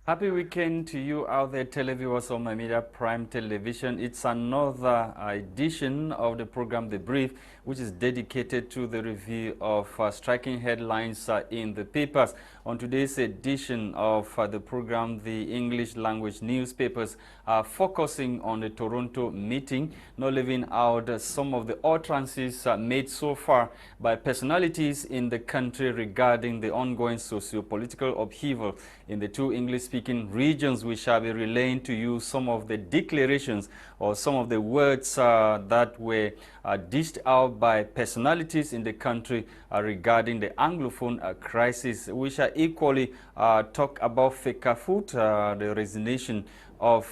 Happy weekend to you out there, televiewers on My Media Prime Television. It's another edition of the program The Brief, which is dedicated to the review of striking headlines in the papers. On today's edition of the program, the English language newspapers are focusing on the Toronto meeting, not leaving out some of the utterances made so far by personalities in the country regarding the ongoing socio-political upheaval in the two English-speaking regions. We shall be relaying to you some of the declarations or some of the words that were dished out by personalities in the country regarding the Anglophone crisis. We shall equally talk about Fekafut, the resignation of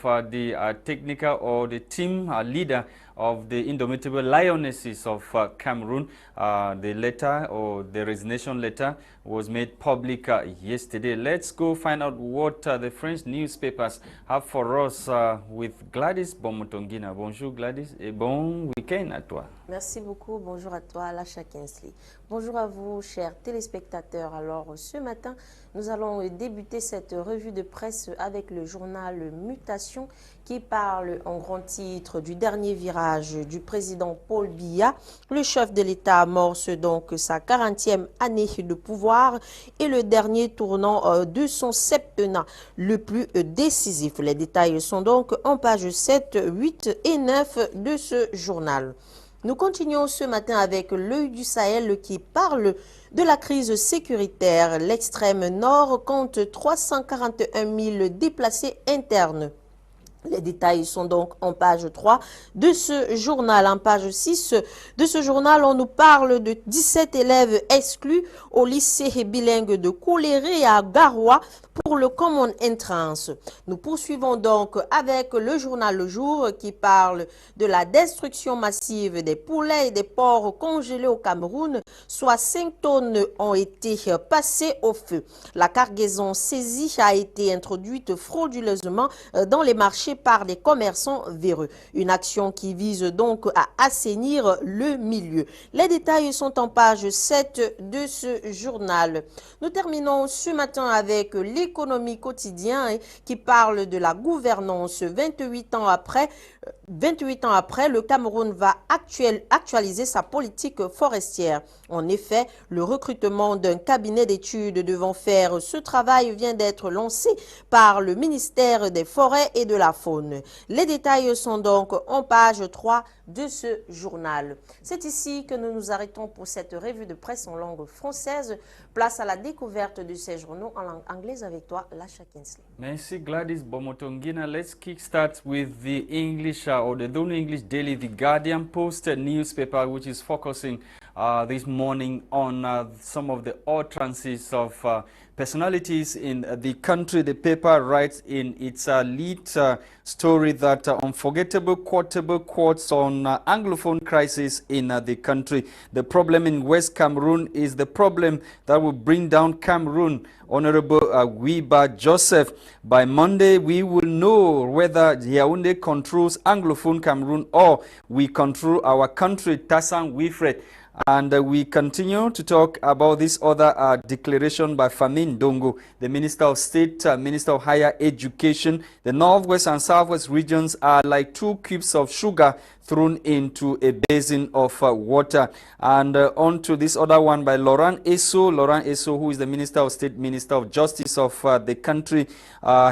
the technical or the team leader of the indomitable Lionesses of Cameroon. The letter or the resignation letter was made public yesterday. Let's go find out what the French newspapers have for us with Gwladys Bomotonguina. Bonjour Gwladys et bon week-end à toi. Merci beaucoup. Bonjour à toi, Lasha. Bonjour à vous, chers téléspectateurs. Alors, ce matin, nous allons débuter cette revue de presse avec le journal Mutation qui parle en grand titre du dernier virage du président Paul Biya. Le chef de l'État amorce donc sa 40e année de pouvoir et le dernier tournant de son septennat le plus décisif. Les détails sont donc en pages 7, 8 et 9 de ce journal. Nous continuons ce matin avec l'œil du Sahel qui parle de la crise sécuritaire. L'extrême nord compte 341 000 déplacés internes. Les détails sont donc en page 3 de ce journal. En page 6 de ce journal, on nous parle de 17 élèves exclus au lycée bilingue de Koléré à Garoua pour le Common Entrance. Nous poursuivons donc avec le journal Le Jour qui parle de la destruction massive des poulets et des porcs congelés au Cameroun. Soit 5 tonnes ont été passées au feu. La cargaison saisie a été introduite frauduleusement dans les marchés par des commerçants véreux. Une action qui vise donc à assainir le milieu. Les détails sont en page 7 de ce journal. Nous terminons ce matin avec l'économie quotidienne qui parle de la gouvernance. 28 ans après, le Cameroun va actualiser sa politique forestière. En effet, le recrutement d'un cabinet d'études devant faire ce travail vient d'être lancé par le ministère des Forêts et de la Faune. Les détails sont donc en page 3 de ce journal. C'est ici que nous nous arrêtons pour cette revue de presse en langue française. Place à la découverte de ces journaux en langue anglaise avec toi, Lasha. Merci Gwladys Bomotonguina. Let's kickstart with the English or the Daily English Daily, the Guardian Post newspaper, which is focusing this morning on some of the utterances of personalities in the country. The paper writes in its lead story that unforgettable quotable quotes on Anglophone crisis in the country. The problem in West Cameroon is the problem that will bring down Cameroon. Honorable Wiba Joseph, by Monday we will know whether Yaoundé controls Anglophone Cameroon or we control our country, Tassan Wilfred. And we continue to talk about this other declaration by Famin Dongo, the Minister of State, Minister of Higher Education. The Northwest and Southwest regions are like 2 cubes of sugar thrown into a basin of water. And on to this other one by Laurent Esso, who is the Minister of State, Minister of Justice of the country.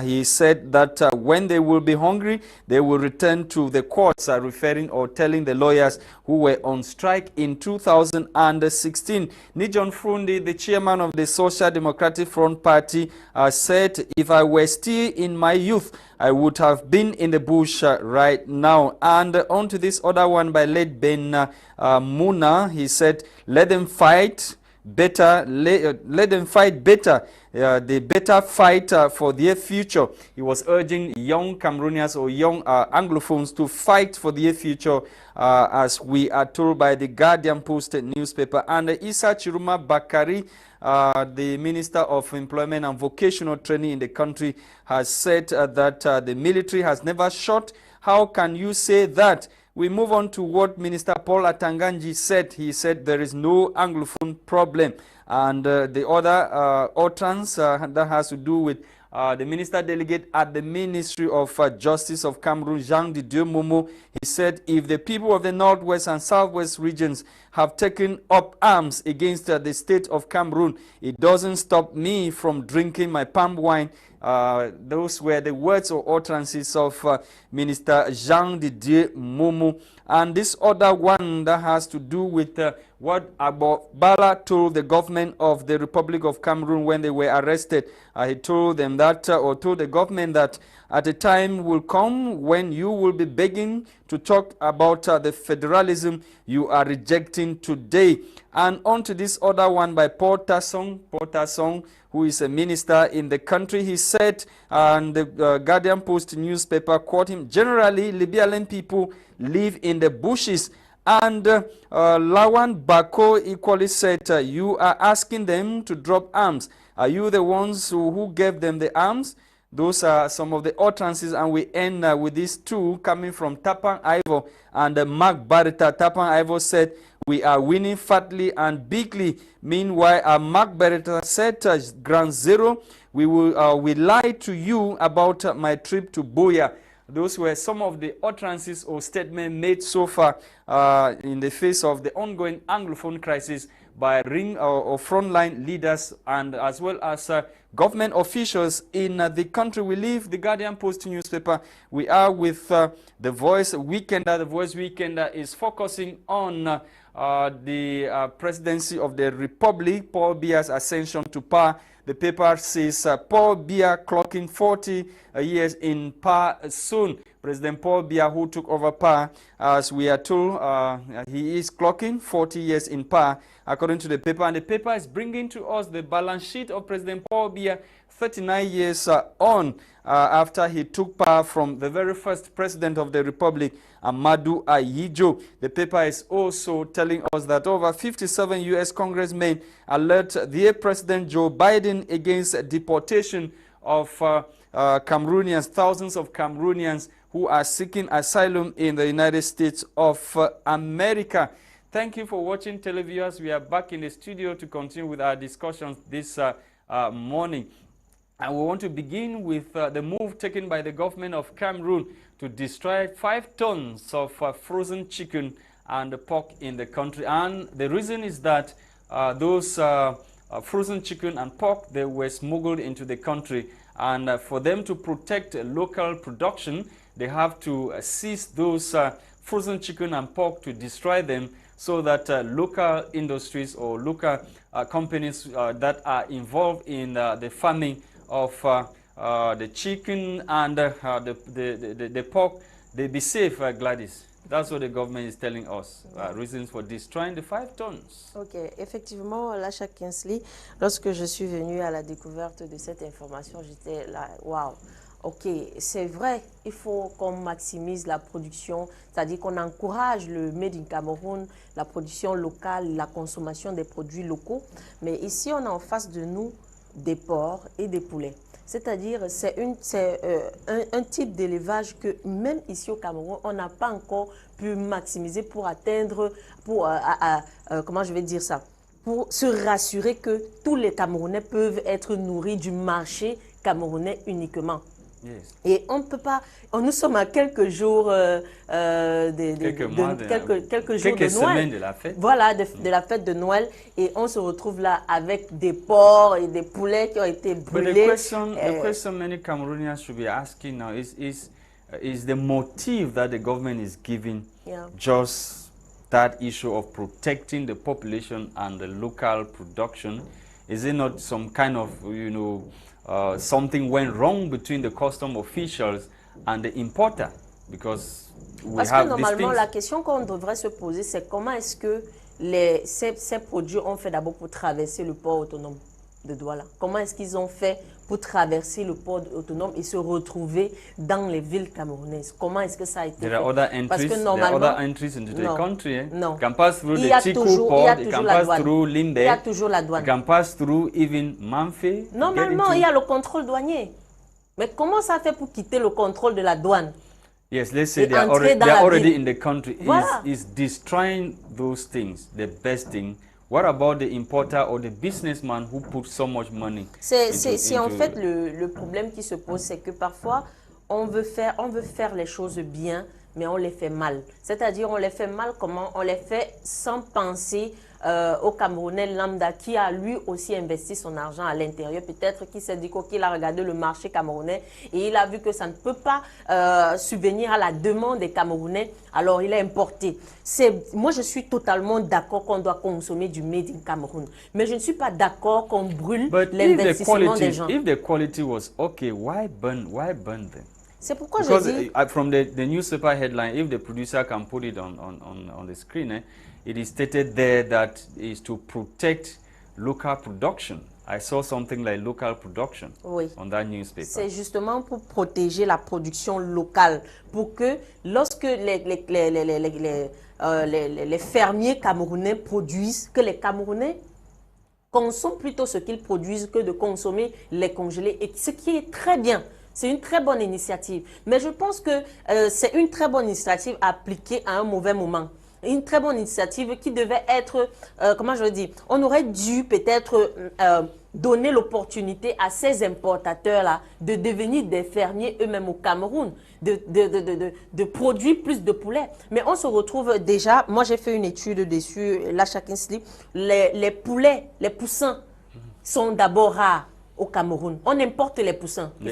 He said that when they will be hungry, they will return to the courts, referring or telling the lawyers who were on strike in 2016. Nijon Frundi, the chairman of the Social Democratic Front Party, said, if I were still in my youth, I would have been in the bush right now. And on to this other one by late Ben Muna. He said, let them fight better, let them fight better. They better fight for their future. He was urging young Cameroonians or young Anglophones to fight for their future, as we are told by the Guardian Post newspaper. And Issa Chiruma Bakari, the Minister of Employment and Vocational Training in the country, has said that the military has never shot. How can you say that we move on to what Minister Paul Atanganji said. He said there is no Anglophone problem. And the other utterance that has to do with the minister delegate at the Ministry of Justice of Cameroon, Jean Didier Momo, he said if the people of the Northwest and Southwest regions have taken up arms against the state of Cameroon, it doesn't stop me from drinking my palm wine. Those were the words or utterances of Minister Jean Didier Momo. And this other one that has to do with what Bala told the government of the Republic of Cameroon when they were arrested. He told them that, or told the government that at a time will come when you will be begging to talk about the federalism you are rejecting today. And on to this other one by Paul Tassong, who is a minister in the country. He said, and the Guardian Post newspaper quote him, generally, Libyan people live in the bushes. And Lawan Bako equally said, you are asking them to drop arms. Are you the ones who gave them the arms? Those are some of the utterances, and we end with these two coming from Tapang Ivo and Mark Barita. Tapang Ivo said, we are winning fatly and bigly. Meanwhile, Mark Barita said, ground zero, we lied to you about my trip to Buea. Those were some of the utterances or statements made so far in the face of the ongoing Anglophone crisis by ring or frontline leaders and as well as government officials in the country we live. The Guardian Post newspaper, we are with the Voice Weekender. The Voice Weekender is focusing on the presidency of the Republic, Paul Biya's ascension to power. The paper says Paul Biya clocking 40 years in power soon. President Paul Biya, who took over power, as we are told, he is clocking 40 years in power, according to the paper. And the paper is bringing to us the balance sheet of President Paul Biya 39 years on after he took power from the very first president of the Republic, Amadou Ayijo. The paper is also telling us that over 57 U.S. congressmen alert the President Joe Biden against deportation of Cameroonians, thousands of Cameroonians who are seeking asylum in the United States of America. Thank you for watching, televiewers. We are back in the studio to continue with our discussions this morning. And we want to begin with the move taken by the government of Cameroon to destroy 5 tons of frozen chicken and pork in the country. And the reason is that those frozen chicken and pork, they were smuggled into the country. And for them to protect local production, they have to seize those frozen chicken and pork to destroy them so that local industries or local companies that are involved in the farming of the chicken and the pork, they be safe, Gwladys. That's what the government is telling us. Reasons for destroying the 5 tons. Ok, effectivement, Lasha Kinsley, lorsque je suis venue à la découverte de cette information, j'étais là, waouh. Ok, c'est vrai, il faut qu'on maximise la production, c'est-à-dire qu'on encourage le Made in Cameroun, la production locale, la consommation des produits locaux. Mais ici, on a en face de nous des porcs et des poulets. C'est-à-dire, c'est un type d'élevage que même ici au Cameroun, on n'a pas encore pu maximiser pour atteindre, comment je vais dire ça, pour se rassurer que tous les Camerounais peuvent être nourris du marché camerounais uniquement. Yes. Et on ne peut pas, nous sommes à quelques jours, quelques jours de Noël. De la fête. Voilà, de la fête de Noël. Et on se retrouve là avec des porcs et des poulets qui ont été brûlés. The question many Cameroonians should be asking now is the motive that the government is giving just that issue of protecting the population and the local production? Is it not some kind of, something went wrong between the custom officials and the importer? Because Parce que normalement, la question qu'on devrait se poser, c'est comment est-ce que ces produits ont fait d'abord pour traverser le port autonome de Douala? Comment est-ce qu'ils ont fait pour traverser le port autonome et se retrouver dans les villes camerounaises? Comment est-ce que ça a été fait? Parce que normalement, there are other entries into the country. Eh? Non. You can pass through the Chico port, you can pass through Limbe, il y a toujours la douane. You can pass through even Manfé. Normalement, il y a le contrôle douanier. Mais comment ça fait pour quitter le contrôle de la douane? Yes, let's say they are already in the country. Voilà. Is destroying those things the best thing? What about the importer or the businessman who put so much money C'est en fait le problème qui se pose, c'est que parfois, on veut faire les choses bien, mais on les fait mal. C'est-à-dire, on les fait mal comment? On les fait sans penser au Camerounais lambda qui a lui aussi investi son argent à l'intérieur. Peut-être qu'il s'est dit qu'il a regardé le marché camerounais et il a vu que ça ne peut pas subvenir à la demande des Camerounais. Alors, il a importé. Moi, je suis totalement d'accord qu'on doit consommer du made in Cameroun. Mais je ne suis pas d'accord qu'on brûle l'investissement des gens. If the quality was okay, why burn them? C'est pourquoi je dis... From the newspaper headline, if the producer can put it on the screen, it is stated there that is to protect local production. I saw something like local production on that newspaper. C'est justement pour protéger la production locale, pour que lorsque les fermiers camerounais produisent, que les Camerounais consomment plutôt ce qu'ils produisent que de consommer les congelés, et ce qui est très bien. C'est une très bonne initiative. Mais je pense que c'est une très bonne initiative appliquée à un mauvais moment. Une très bonne initiative qui devait être, comment je dis, on aurait dû peut-être donner l'opportunité à ces importateurs-là de devenir des fermiers eux-mêmes au Cameroun, de produire plus de poulets. Mais on se retrouve déjà, moi j'ai fait une étude dessus, Lasha, les poulets, les poussins sont d'abord rares au Cameroun. On importe les poussins. Il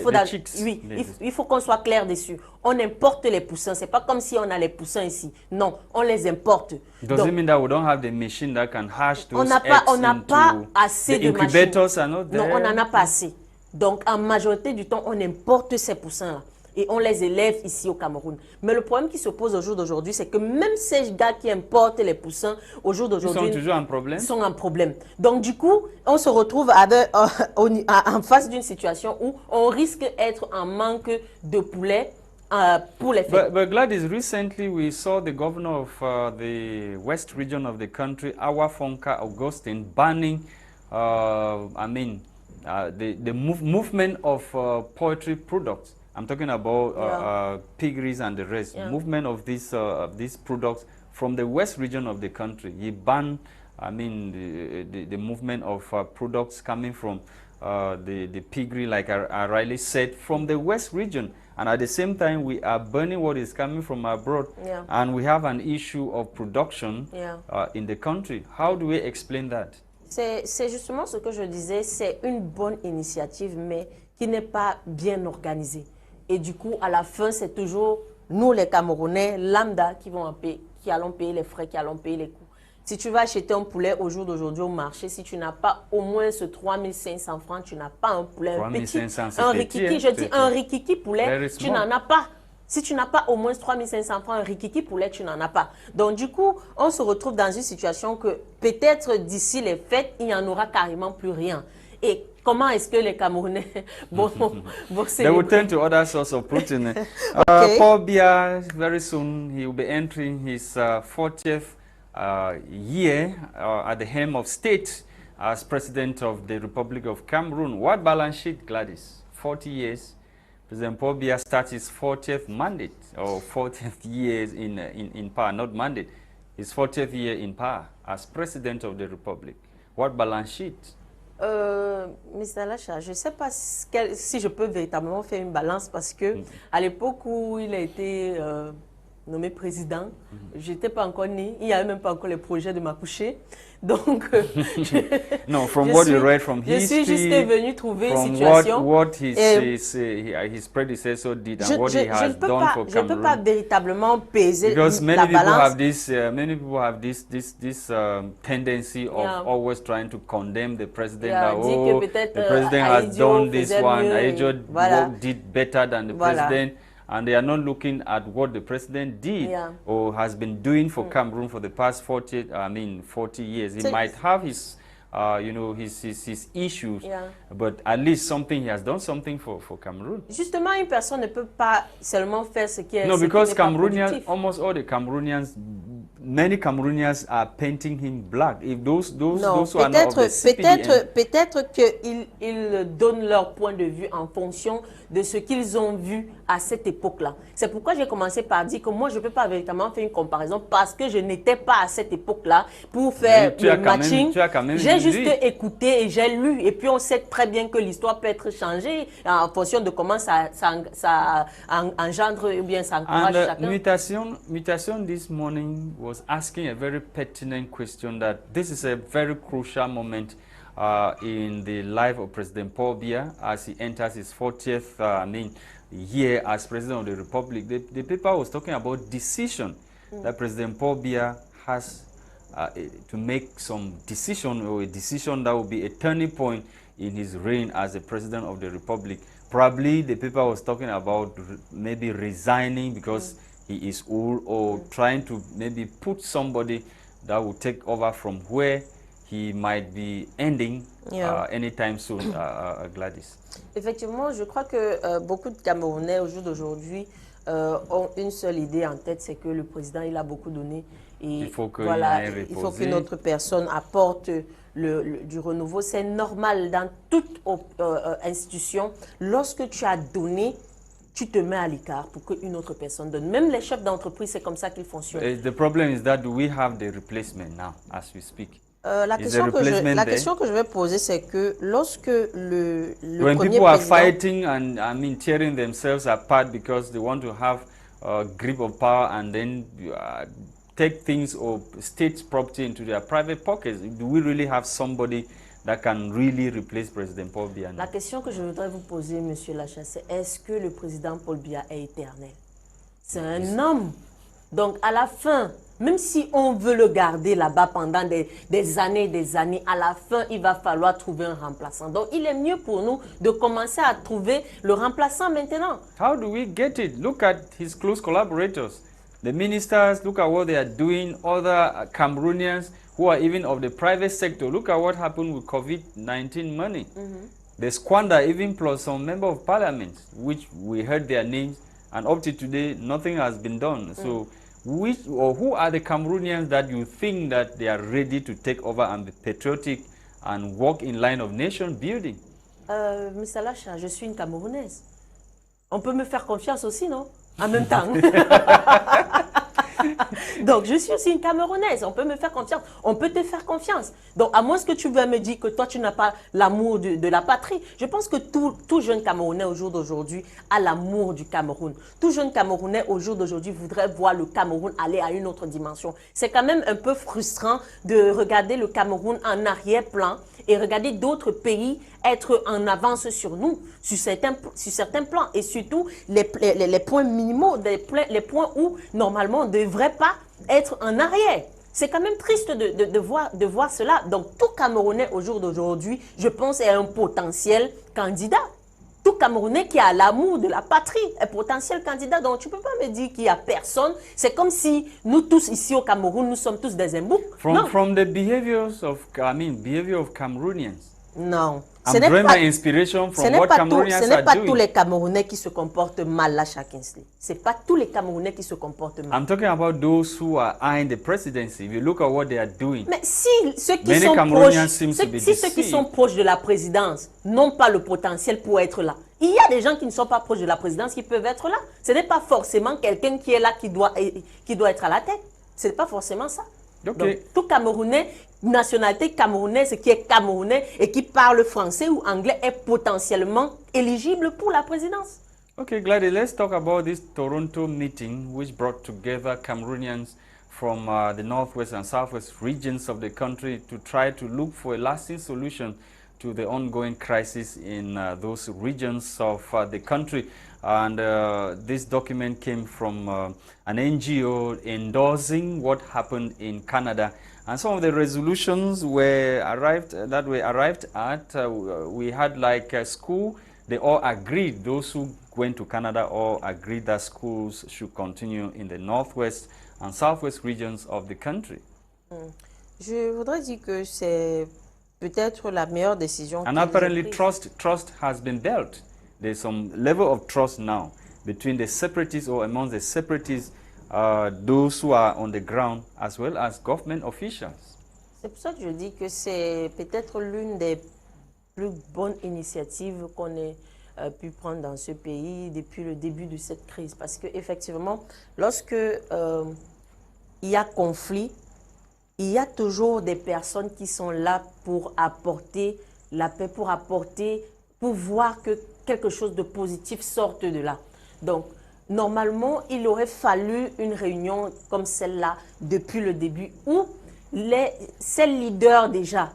faut qu'on soit clair dessus. On importe les poussins. C'est pas comme si on a les poussins ici. Non, on les importe. Does it mean that we don't have the machine that can hatch those on n'a pas assez de machines. Non, on n'en a pas assez. Donc, en majorité du temps, on importe ces poussins-là. Et on les élève ici au Cameroun. Mais le problème qui se pose au jour d'aujourd'hui, c'est que même ces gars qui importent les poussins, au jour d'aujourd'hui, ils sont toujours un problème. Sont un problème. Donc du coup, on se retrouve en face d'une situation où on risque d'être en manque de poulets pour les fêtes. But Gwladys, recently we saw the governor of the west region of the country, Awafonka Augustine, banning, the movement of poultry products. I'm talking about piggeries and the rest. Movement of these products from the west region of the country. He banned, the movement of products coming from the piggery, like I rightly said, from the west region. And at the same time, we are burning what is coming from abroad. And we have an issue of production in the country. How do we explain that? C'est justement ce que je disais, c'est une bonne initiative, mais qui n'est pas bien organisée. Et du coup, à la fin, c'est toujours nous, les Camerounais, lambda, qui allons payer les frais, qui allons payer les coûts. Si tu vas acheter un poulet au jour d'aujourd'hui au marché, si tu n'as pas au moins ce 3500 francs, tu n'as pas un poulet, un rikiki, je dis un rikiki poulet, tu n'en as pas. Si tu n'as pas au moins 3500 francs, un rikiki poulet, tu n'en as pas. Donc du coup, on se retrouve dans une situation que peut-être d'ici les fêtes, il n'y en aura carrément plus rien. Et comment est-ce que les Camerounais vont They will turn to other sources of protein. Paul Biya, very soon he will be entering his 40th year at the helm of state as president of the Republic of Cameroon. What balance sheet, Gwladys? 40 years. President Paul Biya starts his 40th mandate, or 40th years in power, not mandate. His 40th year in power as president of the Republic. What balance sheet? Mr. Lasha, je ne sais pas si je peux véritablement faire une balance parce que à l'époque où il a été nommé président, je n'étais pas encore née, il n'y avait même pas encore les projets de m'accoucher. Donc, no, from what you read from history, je suis juste venue trouver une situation. What his predecessor did and what he has done for Cameroon. Je ne peux pas véritablement peser Because la balance. Many people have this tendency of always trying to condemn the president. The president has done this one. Aïdjo did better than the president. And they are not looking at what the president did or has been doing for Cameroon for the past 40 years. He might have his, his issues, but at least he has done something for Cameroon. Justement, une personne ne peut pas seulement faire ce qui est. No, because Cameroonians, almost all the Cameroonians, many Cameroonians are painting him black. If those who are not of the CPDM, peut-être qu'ils donnent leur point de vue en fonction de ce qu'ils ont vu à cette époque-là. C'est pourquoi j'ai commencé par dire que moi, je ne peux pas véritablement faire une comparaison parce que je n'étais pas à cette époque-là pour faire le matching. J'ai juste écouté et j'ai lu. Et puis, on sait très bien que l'histoire peut être changée en fonction de comment ça engendre ou bien ça encourage chacun. Mutation this morning was asking a very pertinent question that this is a very crucial moment in the life of President Paul Biya as he enters his 40th year as President of the Republic. The paper was talking about decision that President Paul Biya has to make some decision, or a decision that will be a turning point in his reign as the President of the Republic. Probably the paper was talking about maybe resigning because he is old, or trying to maybe put somebody that will take over from where he might be ending anytime soon, Gwladys. Effectivement, je crois que beaucoup de Camerounais au jour d'aujourd'hui ont une seule idée en tête, c'est que le président, il a beaucoup donné. Et il faut qu'une autre personne apporte du renouveau. C'est normal dans toute institution. Lorsque tu as donné, tu te mets à l'écart pour qu'une autre personne donne. Même les chefs d'entreprise, c'est comme ça qu'ils fonctionnent. The problem is that we have the replacement now, as we speak. La question que je vais poser, c'est que lorsque le when premier people are président... fighting and tearing themselves apart because they want to have a grip of power and then take things or state property into their private pockets, do we really have somebody that can really replace President Paul Biya? La question que je voudrais vous poser, Monsieur Lasha, c'est est-ce que le président Paul Biya est éternel? C'est un homme. Donc, à la fin, même si on veut le garder là-bas pendant des années, à la fin, il va falloir trouver un remplaçant. Donc, il est mieux pour nous de commencer à trouver le remplaçant maintenant. How do we get it? Look at his close collaborators. The ministers, look at what they are doing. Other Cameroonians who are even of the private sector. Look at what happened with COVID-19 money. They squander even plus some member of parliament, which we heard their names, and up to today, nothing has been done. So, who are the Cameroonians that you think that they are ready to take over and be patriotic and walk in line of nation building? Mr. Lasha, je suis une Camerounaise. On peut me faire confiance aussi, non? En même temps. Donc, je suis aussi une Camerounaise. On peut me faire confiance. On peut te faire confiance. Donc, à moins que tu veux me dire que toi, tu n'as pas l'amour de la patrie. Je pense que tout jeune Camerounais au jour d'aujourd'hui a l'amour du Cameroun. Tout jeune Camerounais au jour d'aujourd'hui voudrait voir le Cameroun aller à une autre dimension. C'est quand même un peu frustrant de regarder le Cameroun en arrière-plan et regarder d'autres pays être en avance sur nous, sur certains plans, et surtout les points minimaux, les points où normalement on ne devrait pas être en arrière. C'est quand même triste de voir cela. Donc tout Camerounais au jour d'aujourd'hui, je pense, est un potentiel candidat. Tout Camerounais qui a l'amour de la patrie est potentiel candidat. Donc tu ne peux pas me dire qu'il n'y a personne. C'est comme si nous tous ici au Cameroun, nous sommes tous des emboucs. From the behavior of Cameroonians. Non. Ce n'est pas tous les Camerounais qui se comportent mal, Lasha Kinsley. Ce n'est pas tous les Camerounais qui se comportent mal. I'm talking about those who are eyeing the presidency. If you look at what they are doing. Mais si ceux qui sont proches de la présidence n'ont pas le potentiel pour être là, il y a des gens qui ne sont pas proches de la présidence qui peuvent être là. Ce n'est pas forcément quelqu'un qui est là qui doit être à la tête. Ce n'est pas forcément ça. Okay. Donc, tout Camerounais, nationalité camerounaise qui est camerounais et qui parle français ou anglais est potentiellement éligible pour la présidence. Okay, Gwladys, let's talk about this Toronto meeting which brought together Cameroonians from the northwest and southwest regions of the country to try to look for a lasting solution to the ongoing crisis in those regions of the country. And this document came from an NGO endorsing what happened in Canada. And some of the resolutions were arrived at. We had like school. They all agreed. Those who went to Canada all agreed that schools should continue in the northwest and southwest regions of the country. Je voudrais dire que c'est peut-être la meilleure décision. And apparently trust has been built. There's some level of trust now between the separatists or amongst the separatists, those who are on the ground, as well as government officials. C'est pour ça que je dis que c'est peut-être l'une des plus bonnes initiatives qu'on ait pu prendre dans ce pays depuis le début de cette crise. Parce qu'effectivement, lorsque il y a conflit, il y a toujours des personnes qui sont là pour apporter la paix, pour voir que quelque chose de positif sorte de là. Donc, normalement, il aurait fallu une réunion comme celle-là depuis le début où ces leaders déjà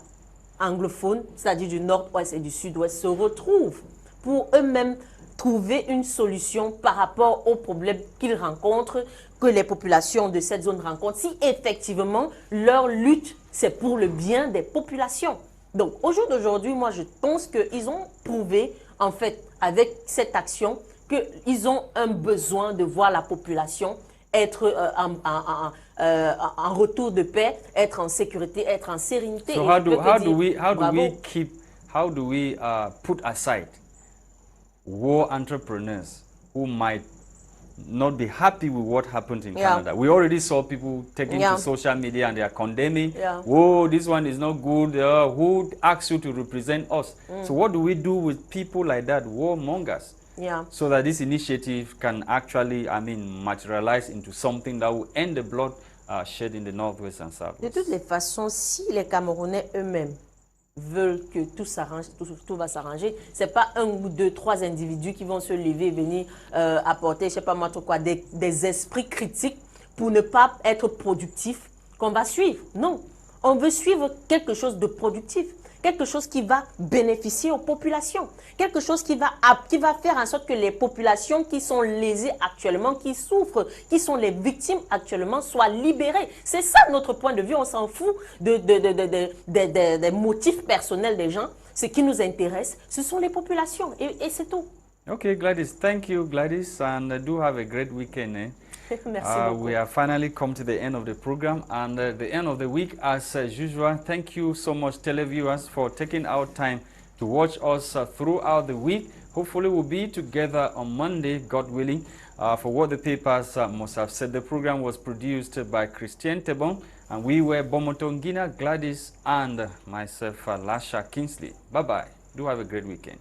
anglophones, c'est-à-dire du nord-ouest et du sud-ouest, se retrouvent pour eux-mêmes trouver une solution par rapport aux problèmes qu'ils rencontrent, que les populations de cette zone rencontrent, si effectivement leur lutte, c'est pour le bien des populations. Donc, au jour d'aujourd'hui, moi, je pense qu'ils ont prouvé, en fait, avec cette action, qu'ils ont un besoin de voir la population être en retour de paix, être en sécurité, être en sérénité. So how do we put aside war entrepreneurs who might not be happy with what happened in Canada? We already saw people taking to social media and they are condemning. Whoa, this one is not good. Who asked you to represent us? So what do we do with people like that, warmongers? So that this initiative can actually, materialize into something that will end the blood shed in the northwest and southwest. De toutes les façons, si les Camerounais eux-mêmes veulent que tout s'arrange, tout va s'arranger, c'est pas un ou deux, trois individus qui vont se lever et venir apporter, je sais pas moi trop quoi, des esprits critiques pour ne pas être productif qu'on va suivre. Non, on veut suivre quelque chose de productif. Quelque chose qui va bénéficier aux populations, quelque chose qui va faire en sorte que les populations qui sont lésées actuellement, qui souffrent, qui sont les victimes actuellement, soient libérées. C'est ça notre point de vue, on s'en fout des motifs personnels des gens. Ce qui nous intéresse, ce sont les populations et c'est tout. Okay, Gwladys, thank you, Gwladys, and do have a great weekend. Merci beaucoup. We have finally come to the end of the program and the end of the week as usual. Thank you so much, televiewers, for taking our time to watch us throughout the week. Hopefully we'll be together on Monday, God willing, for what the papers must have said. The program was produced by Christain, Tebong, and we were Bomotonguina, Gwladys, and myself, Lasha Kingsley. Bye-bye. Do have a great weekend.